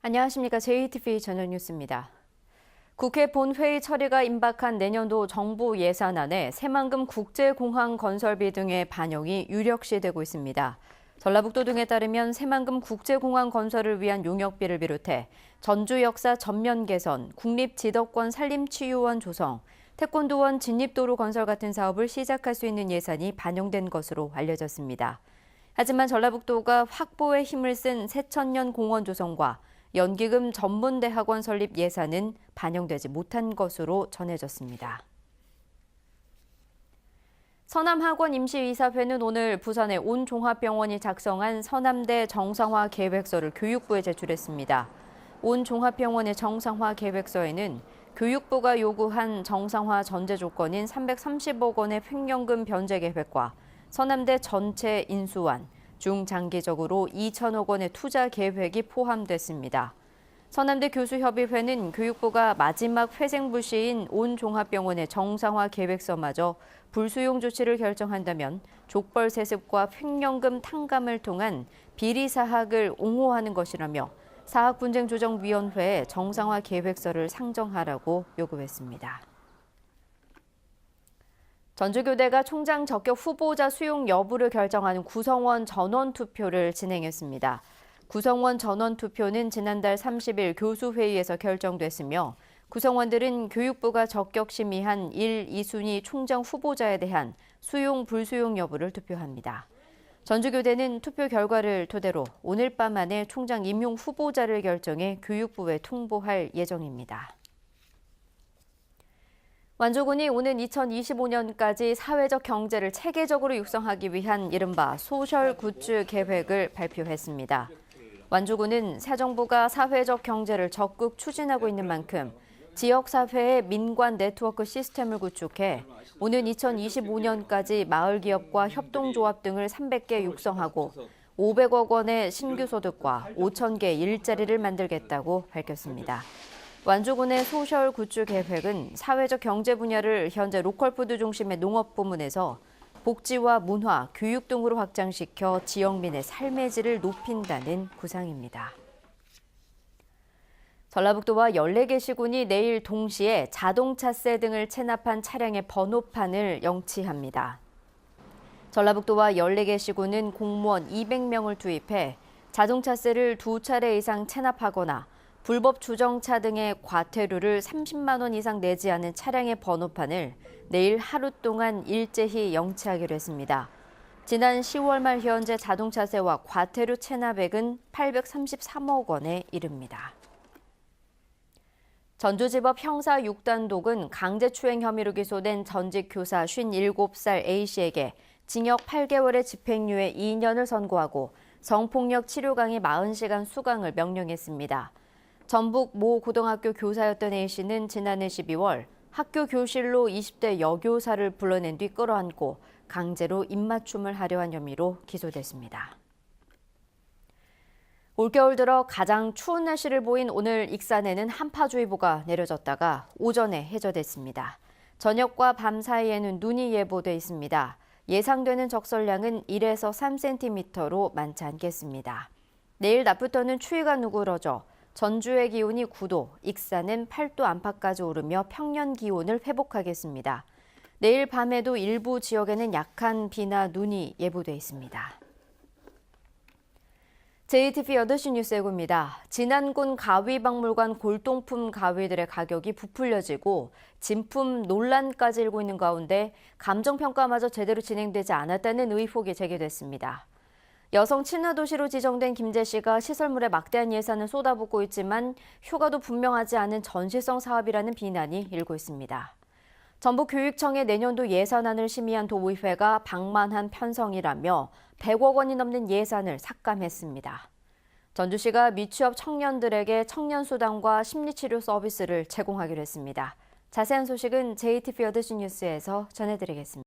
안녕하십니까. JTV 저녁 뉴스입니다. 국회 본회의 처리가 임박한 내년도 정부 예산안에 새만금 국제공항 건설비 등의 반영이 유력시되고 있습니다. 전라북도 등에 따르면 새만금 국제공항 건설을 위한 용역비를 비롯해 전주 역사 전면 개선, 국립지덕권 산림치유원 조성, 태권도원 진입도로 건설 같은 사업을 시작할 수 있는 예산이 반영된 것으로 알려졌습니다. 하지만 전라북도가 확보에 힘을 쓴 새천년 공원 조성과 연기금 전문대학원 설립 예산은 반영되지 못한 것으로 전해졌습니다. 서남학원 임시이사회는 오늘 부산의 온종합병원이 작성한 서남대 정상화 계획서를 교육부에 제출했습니다. 온종합병원의 정상화 계획서에는 교육부가 요구한 정상화 전제 조건인 330억 원의 횡령금 변제 계획과 서남대 전체 인수완, 중장기적으로 2천억 원의 투자 계획이 포함됐습니다. 서남대 교수협의회는 교육부가 마지막 회생부시인 온종합병원의 정상화 계획서마저 불수용 조치를 결정한다면 족벌 세습과 횡령금 탕감을 통한 비리 사학을 옹호하는 것이라며 사학분쟁조정위원회에 정상화 계획서를 상정하라고 요구했습니다. 전주교대가 총장 적격 후보자 수용 여부를 결정하는 구성원 전원 투표를 진행했습니다. 구성원 전원 투표는 지난달 30일 교수회의에서 결정됐으며 구성원들은 교육부가 적격 심의한 1, 2순위 총장 후보자에 대한 수용, 불수용 여부를 투표합니다. 전주교대는 투표 결과를 토대로 오늘 밤 안에 총장 임용 후보자를 결정해 교육부에 통보할 예정입니다. 완주군이 오는 2025년까지 사회적 경제를 체계적으로 육성하기 위한 이른바 소셜 굿즈 계획을 발표했습니다. 완주군은 새 정부가 사회적 경제를 적극 추진하고 있는 만큼 지역사회의 민관 네트워크 시스템을 구축해 오는 2025년까지 마을기업과 협동조합 등을 300개 육성하고 500억 원의 신규 소득과 5,000개 일자리를 만들겠다고 밝혔습니다. 완주군의 소셜 굿즈 계획은 사회적 경제 분야를 현재 로컬푸드 중심의 농업 부문에서 복지와 문화, 교육 등으로 확장시켜 지역민의 삶의 질을 높인다는 구상입니다. 전라북도와 14개 시군이 내일 동시에 자동차세 등을 체납한 차량의 번호판을 영치합니다. 전라북도와 14개 시군은 공무원 200명을 투입해 자동차세를 2차례 이상 체납하거나 불법 주정차 등의 과태료를 30만 원 이상 내지 않은 차량의 번호판을 내일 하루 동안 일제히 영치하기로 했습니다. 지난 10월 말 현재 자동차세와 과태료 체납액은 833억 원에 이릅니다. 전주지법 형사 6단독은 강제추행 혐의로 기소된 전직 교사 57살 A씨에게 징역 8개월의 집행유예 2년을 선고하고 성폭력 치료 강의 40시간 수강을 명령했습니다. 전북 모 고등학교 교사였던 A씨는 지난해 12월 학교 교실로 20대 여교사를 불러낸 뒤 끌어안고 강제로 입맞춤을 하려 한 혐의로 기소됐습니다. 올겨울 들어 가장 추운 날씨를 보인 오늘 익산에는 한파주의보가 내려졌다가 오전에 해제됐습니다. 저녁과 밤 사이에는 눈이 예보돼 있습니다. 예상되는 적설량은 1에서 3cm로 많지 않겠습니다. 내일 낮부터는 추위가 누그러져 전주의 기온이 9도, 익산은 8도 안팎까지 오르며 평년 기온을 회복하겠습니다. 내일 밤에도 일부 지역에는 약한 비나 눈이 예보돼 있습니다. JTV 8시 뉴스 예고입니다. 진안군 가위박물관 골동품 가위들의 가격이 부풀려지고 진품 논란까지 일고 있는 가운데 감정평가마저 제대로 진행되지 않았다는 의혹이 제기됐습니다. 여성 친화도시로 지정된 김제시가 시설물에 막대한 예산을 쏟아붓고 있지만 효과도 분명하지 않은 전시성 사업이라는 비난이 일고 있습니다. 전북교육청의 내년도 예산안을 심의한 도의회가 방만한 편성이라며 100억 원이 넘는 예산을 삭감했습니다. 전주시가 미취업 청년들에게 청년수당과 심리치료 서비스를 제공하기로 했습니다. 자세한 소식은 JTV 8시 뉴스에서 전해드리겠습니다.